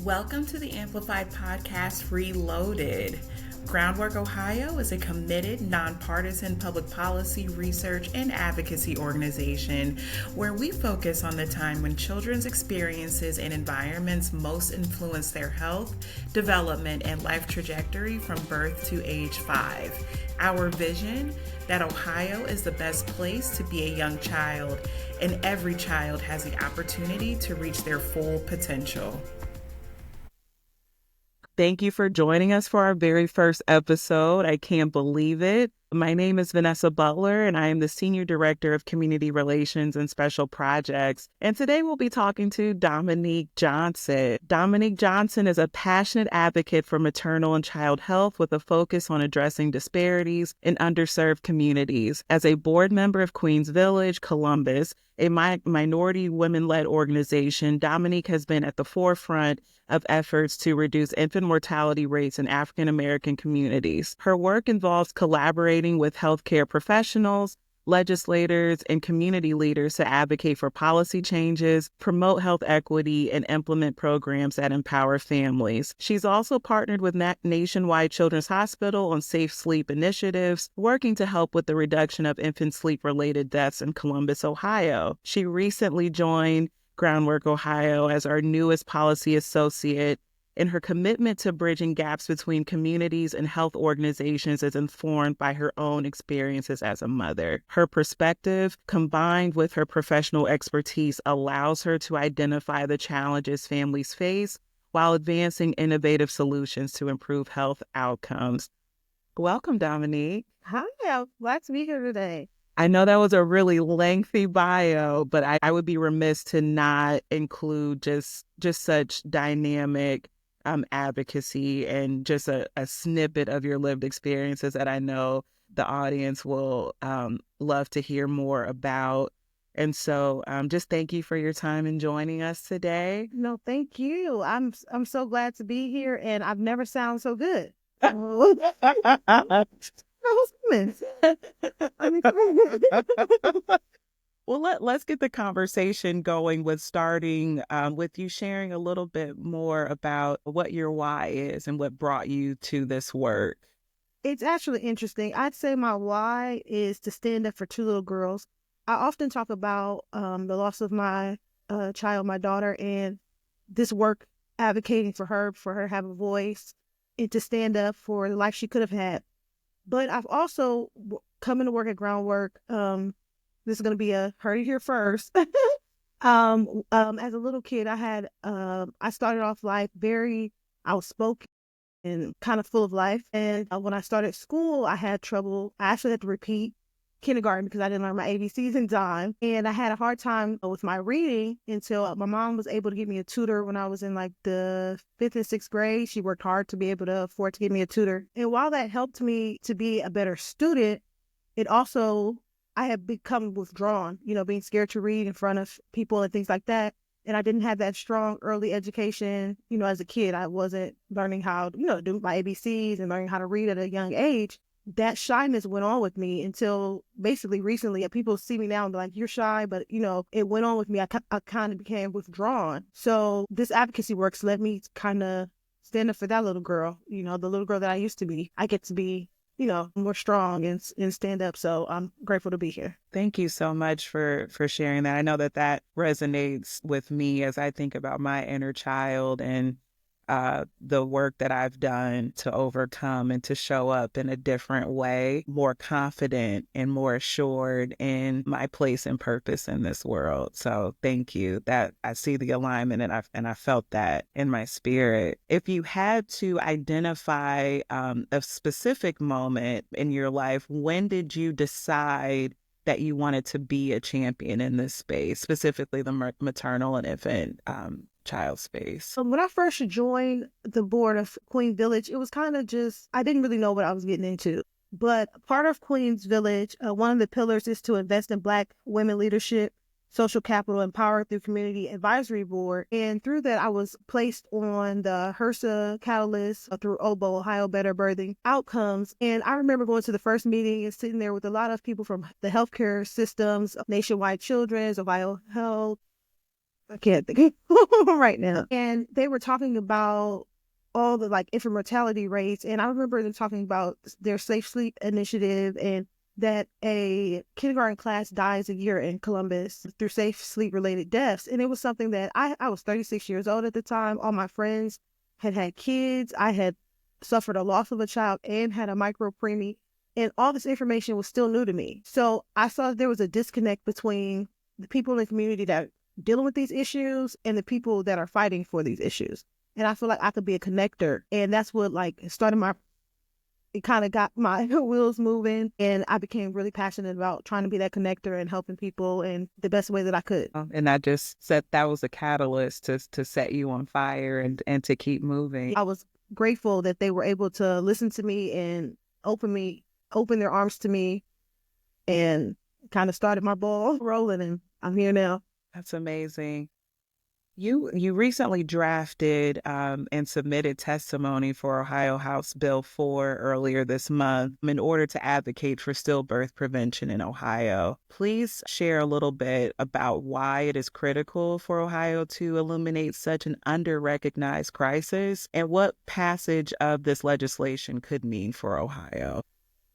Welcome to the Amplified Podcast Reloaded. Groundwork Ohio is a committed, nonpartisan public policy, research, and advocacy organization where we focus on the time when children's experiences and environments most influence their health, development, and life trajectory from birth to age 5. Our vision: that Ohio is the best place to be a young child, and every child has the opportunity to reach their full potential. Thank you for joining us for our very first episode. I can't believe it. My name is Vanessa Butler, and I am the Senior Director of Community Relations and Special Projects. And today we'll be talking to Dominique Johnson. Dominique Johnson is a passionate advocate for maternal and child health with a focus on addressing disparities in underserved communities. As a board member of Queens Village, Columbus, a minority women-led organization, Dominique has been at the forefront of efforts to reduce infant mortality rates in African American communities. Her work involves collaborating with healthcare professionals, legislators, and community leaders to advocate for policy changes, promote health equity, and implement programs that empower families. She's also partnered with Nationwide Children's Hospital on safe sleep initiatives, working to help with the reduction of infant sleep-related deaths in Columbus, Ohio. She recently joined Groundwork Ohio as our newest policy associate, and her commitment to bridging gaps between communities and health organizations is informed by her own experiences as a mother. Her perspective, combined with her professional expertise, allows her to identify the challenges families face while advancing innovative solutions to improve health outcomes. Welcome, Dominique. Hi, I'm glad to be here today. I know that was a really lengthy bio, but I would be remiss to not include just such dynamic advocacy and just a snippet of your lived experiences that I know the audience will love to hear more about. And so just thank you for your time and joining us today. No, thank you. I'm so glad to be here, and I've never sounded so good. Well, let's get the conversation going with starting with you sharing a little bit more about what your why is and what brought you to this work. It's actually interesting. I'd say my why is to stand up for two little girls. I often talk about the loss of my child, my daughter, and this work advocating for her to have a voice and to stand up for the life she could have had. But I've also come into work at Groundwork. This is going to be a heard it here first. As a little kid, I started off life very outspoken and kind of full of life. And when I started school, I had trouble. I actually had to repeat kindergarten because I didn't learn my ABCs in time. And I had a hard time with my reading until my mom was able to give me a tutor when I was in like the 5th and 6th grade. She worked hard to be able to afford to give me a tutor. And while that helped me to be a better student, it also, I had become withdrawn, being scared to read in front of people and things like that. And I didn't have that strong early education, as a kid. I wasn't learning how, to do my ABCs and learning how to read at a young age. That shyness went on with me until basically recently. People see me now and be like, you're shy, but it went on with me. I kind of became withdrawn. So this advocacy works let me kind of stand up for that little girl, the little girl that I used to be. I get to be, more strong and stand up. So I'm grateful to be here. Thank you so much for sharing that. I know that resonates with me as I think about my inner child and the work that I've done to overcome and to show up in a different way, more confident and more assured in my place and purpose in this world. So thank you. That I see the alignment and I felt that in my spirit. If you had to identify a specific moment in your life, when did you decide that you wanted to be a champion in this space, specifically the maternal and infant child space? When I first joined the board of Queens Village, it was kind of just, I didn't really know what I was getting into. But part of Queens Village, one of the pillars is to invest in Black women leadership, social capital, and power through community advisory board. And through that, I was placed on the HRSA catalyst through OBO, Ohio Better Birthing Outcomes. And I remember going to the first meeting and sitting there with a lot of people from the healthcare systems, Nationwide Children's, Ohio Health, I can't think right now. And they were talking about all the like infant mortality rates. And I remember them talking about their Safe Sleep initiative and that a kindergarten class dies a year in Columbus through safe sleep related deaths. And it was something that I was 36 years old at the time. All my friends had had kids. I had suffered a loss of a child and had a micro preemie. And all this information was still new to me. So I saw there was a disconnect between the people in the community that dealing with these issues and the people that are fighting for these issues. And I feel like I could be a connector. And that's what like started my, it kind of got my wheels moving. And I became really passionate about trying to be that connector and helping people in the best way that I could. And I just said that was a catalyst to set you on fire and to keep moving. I was grateful that they were able to listen to me and open their arms to me and kind of started my ball rolling, and I'm here now. That's amazing. You recently drafted and submitted testimony for Ohio House Bill 4 earlier this month in order to advocate for stillbirth prevention in Ohio. Please share a little bit about why it is critical for Ohio to illuminate such an under-recognized crisis and what passage of this legislation could mean for Ohio.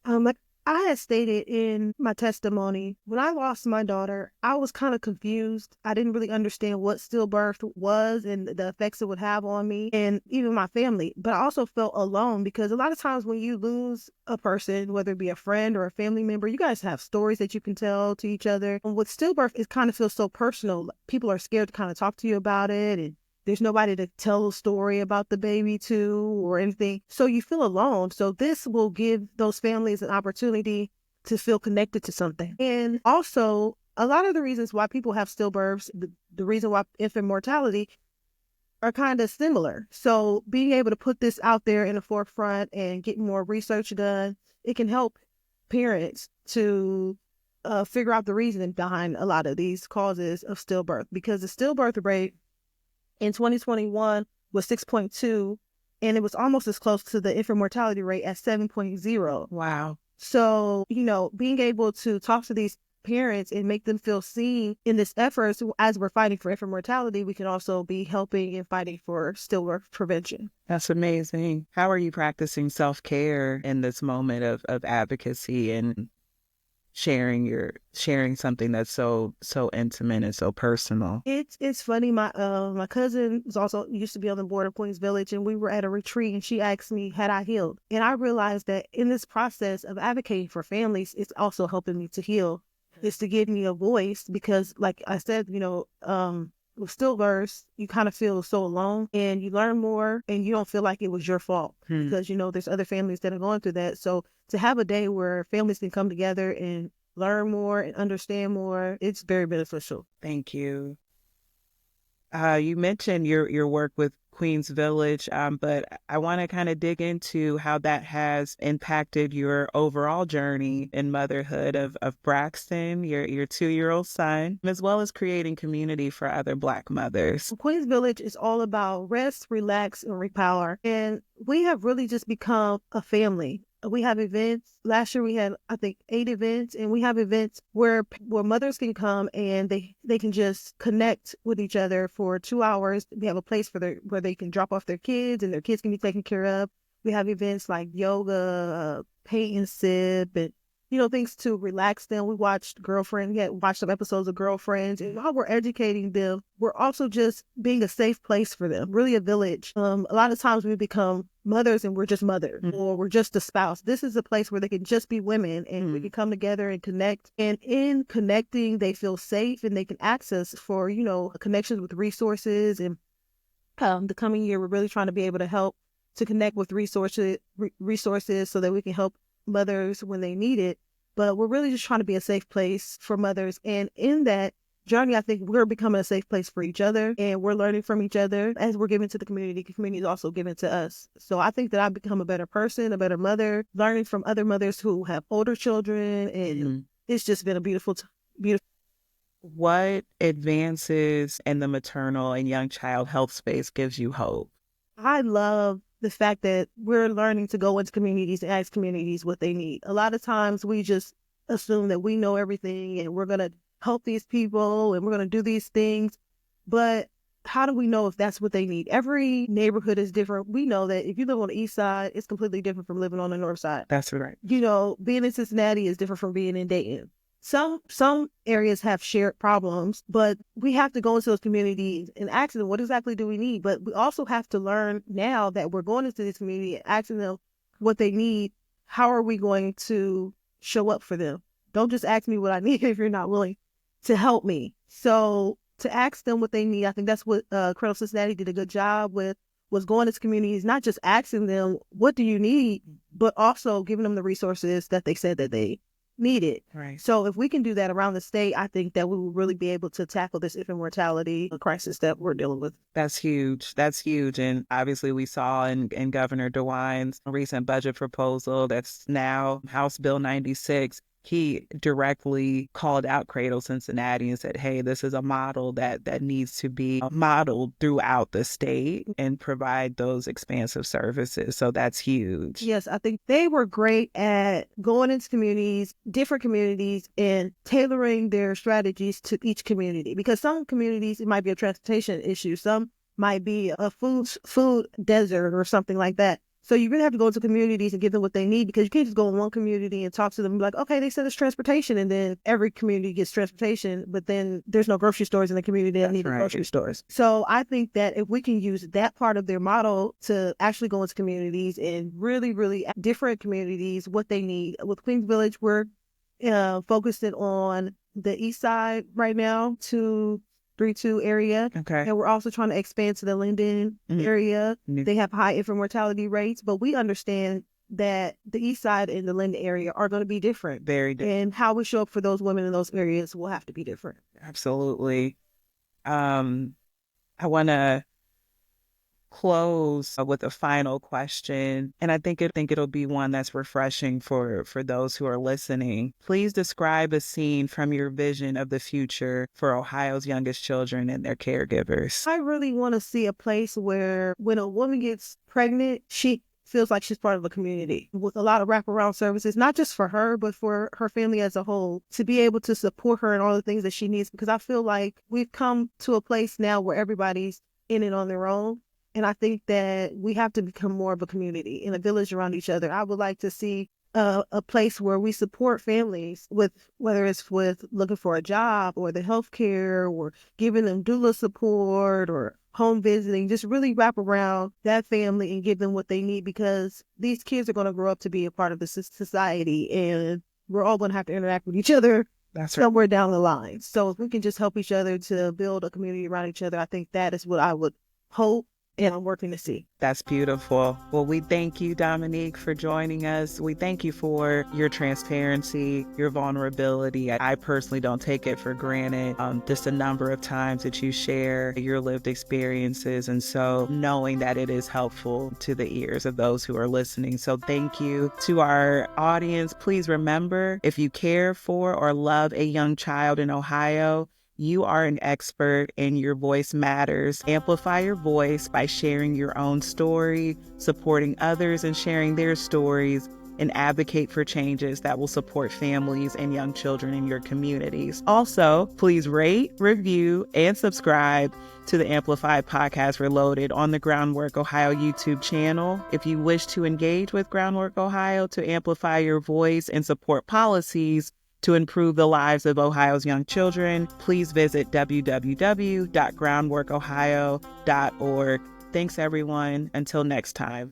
Like I had stated in my testimony, when I lost my daughter, I was kind of confused. I didn't really understand what stillbirth was and the effects it would have on me and even my family. But I also felt alone because a lot of times when you lose a person, whether it be a friend or a family member, you guys have stories that you can tell to each other. And with stillbirth, it kind of feels so personal. People are scared to kind of talk to you about it, and there's nobody to tell a story about the baby to or anything. So you feel alone. So this will give those families an opportunity to feel connected to something. And also, a lot of the reasons why people have stillbirths, the reason why infant mortality are kind of similar. So being able to put this out there in the forefront and get more research done, it can help parents to figure out the reason behind a lot of these causes of stillbirth, because the stillbirth rate in 2021 was 6.2, and it was almost as close to the infant mortality rate at 7.0. Wow. So, being able to talk to these parents and make them feel seen in this effort, so as we're fighting for infant mortality, we can also be helping and fighting for stillbirth prevention. That's amazing. How are you practicing self-care in this moment of advocacy and sharing something that's so intimate and so personal? It's funny. My cousin was also used to be on the board of Queens Village, and we were at a retreat, and she asked me had I healed, and I realized that in this process of advocating for families, it's also helping me to heal. It's to give me a voice because, like I said, with stillbirths, you kind of feel so alone, and you learn more, and you don't feel like it was your fault because there's other families that are going through that. So to have a day where families can come together and learn more and understand more, it's very beneficial. Thank you. You mentioned your work with Queens Village, but I want to kind of dig into how that has impacted your overall journey in motherhood of Braxton, your 2-year-old son, as well as creating community for other Black mothers. Queens Village is all about rest, relax, and repower. And we have really just become a family. We have events. Last year we had, I think, 8 events, and we have events where mothers can come and they can just connect with each other for 2 hours. We have a place where they can drop off their kids and their kids can be taken care of. We have events like yoga, paint and sip, and things to relax them. We watched some episodes of Girlfriends, and while we're educating them, we're also just being a safe place for them, really a village. A lot of times we become mothers and we're just mothers or we're just a spouse. This is a place where they can just be women and we can come together and connect. And in connecting, they feel safe and they can access for, connections with resources. And the coming year, we're really trying to be able to help to connect with resources so that we can help mothers when they need it. But we're really just trying to be a safe place for mothers. And in that journey, I think we're becoming a safe place for each other, and we're learning from each other as we're giving to the community. The community is also giving to us. So I think that I've become a better person, a better mother, learning from other mothers who have older children. And it's just been a beautiful. What advances in the maternal and young child health space gives you hope? I love the fact that we're learning to go into communities and ask communities what they need. A lot of times we just assume that we know everything and we're going to help these people and we're going to do these things. But how do we know if that's what they need? Every neighborhood is different. We know that if you live on the east side, it's completely different from living on the north side. That's right. Being in Cincinnati is different from being in Dayton. Some areas have shared problems, but we have to go into those communities and ask them, what exactly do we need? But we also have to learn now that we're going into this community and asking them what they need. How are we going to show up for them? Don't just ask me what I need if you're not willing to help me. So to ask them what they need, I think that's what Cradle Cincinnati did a good job with, was going into communities, not just asking them, what do you need, but also giving them the resources that they said that they needed. Right. So if we can do that around the state, I think that we will really be able to tackle this infant mortality crisis that we're dealing with. That's huge. That's huge. And obviously we saw in Governor DeWine's recent budget proposal that's now House Bill 96, he directly called out Cradle Cincinnati and said, hey, this is a model that needs to be modeled throughout the state and provide those expansive services. So that's huge. Yes, I think they were great at going into communities, different communities, and tailoring their strategies to each community. Because some communities, it might be a transportation issue. Some might be a food desert or something like that. So you really have to go into communities and give them what they need, because you can't just go in one community and talk to them and be like, okay, they said it's transportation, and then every community gets transportation, but then there's no grocery stores in the community that need grocery stores. So I think that if we can use that part of their model to actually go into communities and really, really different communities, what they need. With Queens Village, we're focusing on the east side right now, 232 area. Okay. And we're also trying to expand to the Linden area. They have high infant mortality rates, but we understand that the east side and the Linden area are going to be different. Very different. And how we show up for those women in those areas will have to be different. Absolutely. I want to close with a final question, and I think it'll be one that's refreshing for those who are listening. Please describe a scene from your vision of the future for Ohio's youngest children and their caregivers. I really want to see a place where when a woman gets pregnant, she feels like she's part of a community with a lot of wraparound services, not just for her, but for her family as a whole, to be able to support her in all the things that she needs. Because I feel like we've come to a place now where everybody's in it on their own. And I think that we have to become more of a community in a village around each other. I would like to see a place where we support families with, whether it's with looking for a job or the healthcare or giving them doula support or home visiting, just really wrap around that family and give them what they need, because these kids are going to grow up to be a part of the society, and we're all going to have to interact with each other. That's right. Somewhere down the line. So if we can just help each other to build a community around each other, I think that is what I would hope and I'm working to see. That's beautiful. Well, we thank you, Dominique, for joining us. We thank you for your transparency, your vulnerability. I personally don't take it for granted. Just a number of times that you share your lived experiences. And so knowing that it is helpful to the ears of those who are listening. So thank you. To our audience, please remember, if you care for or love a young child in Ohio, you are an expert and your voice matters. Amplify your voice by sharing your own story, supporting others and sharing their stories, and advocate for changes that will support families and young children in your communities. Also, please rate, review, and subscribe to the Amplified Podcast Reloaded on the Groundwork Ohio YouTube channel. If you wish to engage with Groundwork Ohio to amplify your voice and support policies to improve the lives of Ohio's young children, please visit www.groundworkohio.org. Thanks, everyone. Until next time.